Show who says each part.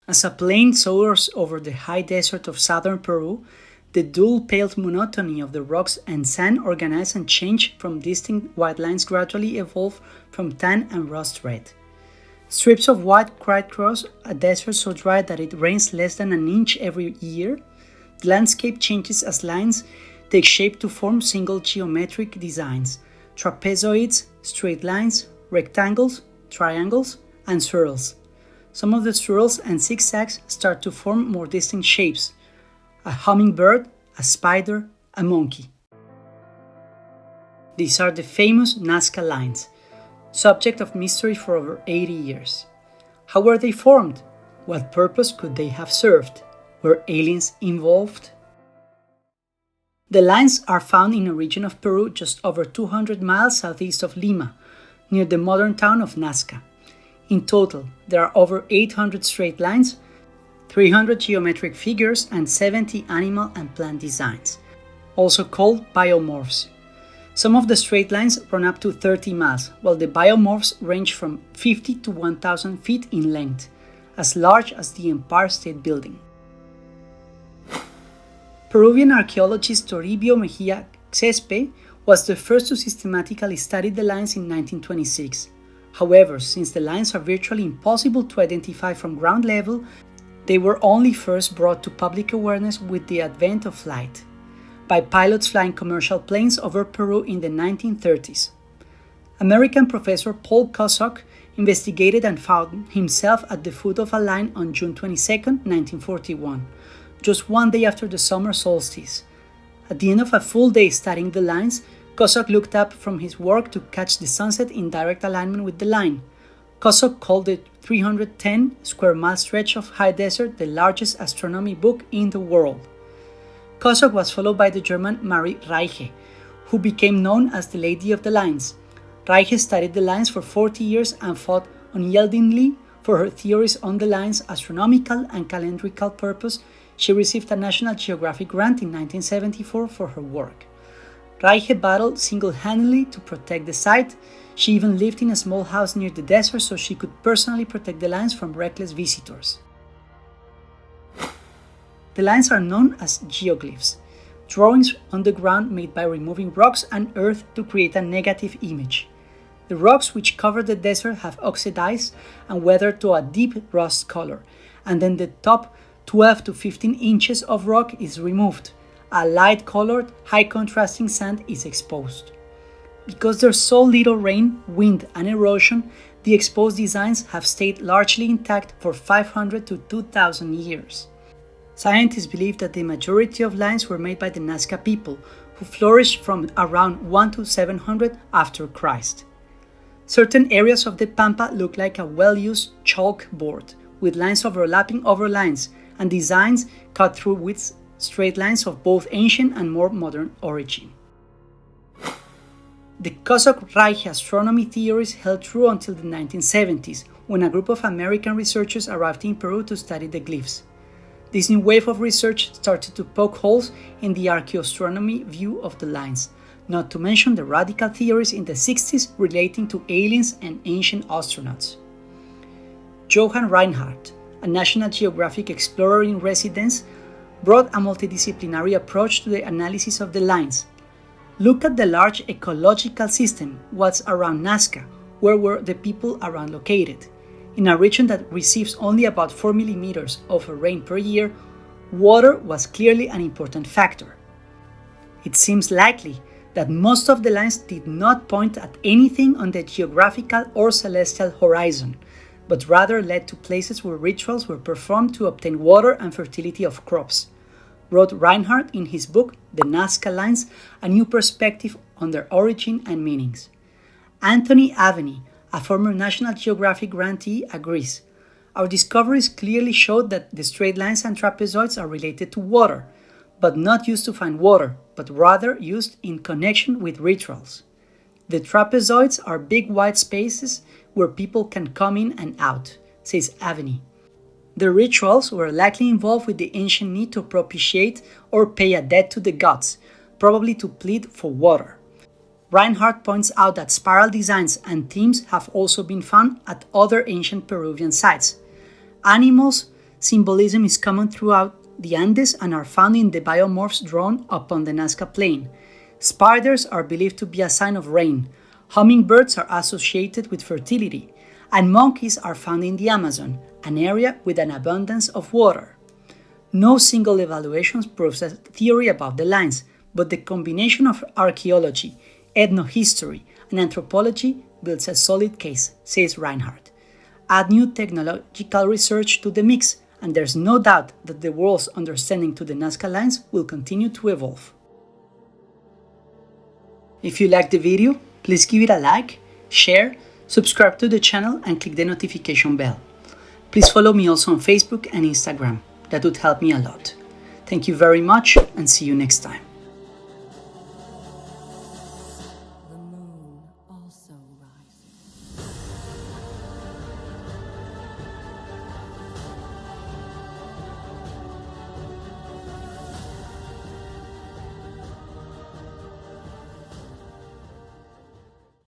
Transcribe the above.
Speaker 1: As a plane soars over the high desert of southern Peru, the dual-paled monotony of the rocks and sand organize and change from distinct white lines gradually evolve from tan and rust red. Strips of white cried cross a desert so dry that it rains less than an inch every year. The landscape changes as lines take shape to form single geometric designs, trapezoids, straight lines, rectangles, triangles, and swirls. Some of the swirls and zigzags start to form more distinct shapes: a hummingbird, a spider, a monkey. These are the famous NAZCA lines, subject of mystery for over 80 years. How were they formed? What purpose could they have served? Were aliens involved? The lines are found in a region of Peru just over 200 miles southeast of Lima, near the modern town of Nazca. In total, there are over 800 straight lines, 300 geometric figures, and 70 animal and plant designs, also called biomorphs. Some of the straight lines run up to 30 miles, while the biomorphs range from 50 to 1,000 feet in length, as large as the Empire State Building. Peruvian archaeologist Toribio Mejia Cespe was the first to systematically study the lines in 1926. However, since the lines are virtually impossible to identify from ground level, they were only first brought to public awareness with the advent of flight, by pilots flying commercial planes over Peru in the 1930s. American professor Paul Kosok investigated and found himself at the foot of a line on June 22, 1941, just one day after the summer solstice. At the end of a full day studying the lines, Kosok looked up from his work to catch the sunset in direct alignment with the line. Kosok called the 310 square mile stretch of high desert the largest astronomy book in the world. Kosok was followed by the German Marie Reiche, who became known as the Lady of the Lines. Reiche studied the lines for 40 years and fought unyieldingly for her theories on the lines' astronomical and calendrical purpose. She received a National Geographic grant in 1974 for her work. Reiche battled single-handedly to protect the site. She even lived in a small house near the desert so she could personally protect the lines from reckless visitors. The lines are known as geoglyphs, drawings on the ground made by removing rocks and earth to create a negative image. The rocks which cover the desert have oxidized and weathered to a deep rust color, and then the top 12 to 15 inches of rock is removed. A light-colored, high-contrasting sand is exposed. Because there's so little rain, wind, and erosion, the exposed designs have stayed largely intact for 500 to 2,000 years. Scientists believe that the majority of lines were made by the Nazca people, who flourished from around 1 to 700 after Christ. Certain areas of the Pampa look like a well-used chalkboard, with lines overlapping over lines, and designs cut through with straight lines of both ancient and more modern origin. The Kosok-Reiche astronomy theories held true until the 1970s, when a group of American researchers arrived in Peru to study the glyphs. This new wave of research started to poke holes in the archaeoastronomy view of the lines, not to mention the radical theories in the 60s relating to aliens and ancient astronauts. Johann Reinhardt, a National Geographic explorer in residence, brought a multidisciplinary approach to the analysis of the lines. Look at the large ecological system, what's around Nazca, where were the people around located. In a region that receives only about 4 millimeters of rain per year, water was clearly an important factor. It seems likely that most of the lines did not point at anything on the geographical or celestial horizon, but rather led to places where rituals were performed to obtain water and fertility of crops, wrote Reinhardt in his book The NAZCA Lines, A New Perspective on Their Origin and Meanings. Anthony Aveni, a former National Geographic grantee, agrees. Our discoveries clearly showed that the straight lines and trapezoids are related to water, but not used to find water, but rather used in connection with rituals. The trapezoids are big white spaces where people can come in and out, says Aveni. The rituals were likely involved with the ancient need to propitiate or pay a debt to the gods, probably to plead for water. Reinhardt points out that spiral designs and themes have also been found at other ancient Peruvian sites. Animals symbolism is common throughout the Andes and are found in the biomorphs drawn upon the Nazca Plain. Spiders are believed to be a sign of rain, hummingbirds are associated with fertility, and monkeys are found in the Amazon, an area with an abundance of water. No single evaluation proves a theory about the lines, but the combination of archaeology, ethnohistory, and anthropology builds a solid case, says Reinhardt. Add new technological research to the mix, and there's no doubt that the world's understanding to the Nazca lines will continue to evolve. If you liked the video, please give it a like, share, subscribe to the channel, and click the notification bell. Please follow me also on Facebook and Instagram. That would help me a lot. Thank you very much, and see you next time.